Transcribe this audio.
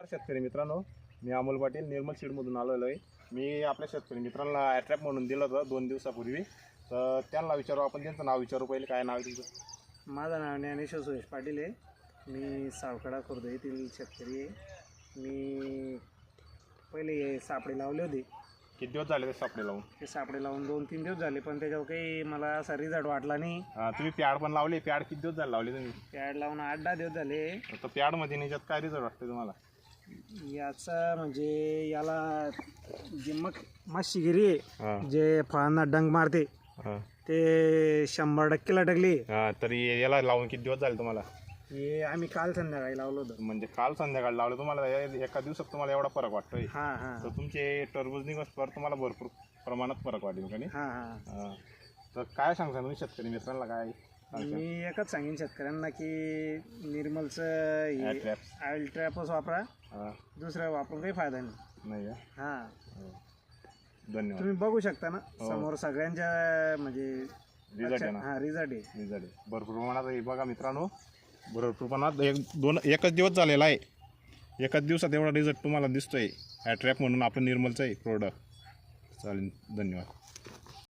शेतकरी मित्रांनो, मी अमोल पाटील निर्मल सीडमधून आलेलो आहे. मी आपल्या शेतकरी मित्रांना ॲट्रॅप म्हणून दिलं होतं 2 दिवसापूर्वी. तर त्यांना विचारू, आपण त्यांचं नाव विचारू. पहिले काय नाव आहे तुमचं? माझं नाव ज्ञानेश्वर सुरेश पाटील आहे. मी सावकडा खुर्द येथील शेतकरी आहे. मी पहिले सापडे लावले होते. किती दिवस झाले ते सापडे लावून? ते सापडे लावून 2-3 दिवस झाले, पण त्याच्यावर काही मला असा रिझल्ट वाटला नाही. तुम्ही पॅड पण लावले. पॅड किती दिवस झाले लावले तुम्ही? पॅड लावून 8-10 दिवस झाले. तर पॅडमध्ये याच्यात काय रिझल्ट वाटते तुम्हाला? याचा म्हणजे याला जे मच्छीगिरी आहे, जे फळांना डंग मारते, ते 100% लटकली. तरी याला लावून किती दिवस झाले तुम्हाला? हे आम्ही काल संध्याकाळी लावलं होतं. म्हणजे काल संध्याकाळी लावलं. तुम्हाला एका दिवसात तुम्हाला एवढा फरक वाटतोय? हां हां. तर तुमचे टरबूज निघसपर तुम्हाला भरपूर प्रमाणात फरक वाटेल का नाही? हां हां. तर काय सांगता तुम्ही शेतकरी मित्रांना? काय मी एकच सांगेन शेतकऱ्यांना की निर्मलचं ऑइल ट्रॅपच वापरा, दुसरं वापरून काही फायदा नाही. नाही? हां, धन्यवाद. तुम्ही बघू शकता ना समोर सगळ्यांच्या म्हणजे रिझल्ट आहे ना? हां, रिझल्ट आहे. रिझल्ट आहे भरपूर प्रमाणात. हे बघा मित्रांनो, भरपूर प्रमाणात एकच दिवस झालेला आहे. एकाच दिवसात एवढा रिझल्ट तुम्हाला दिसतोय. ॲट्रॅप म्हणून आपलं निर्मलचं आहे प्रोडक्ट. चालेल, धन्यवाद.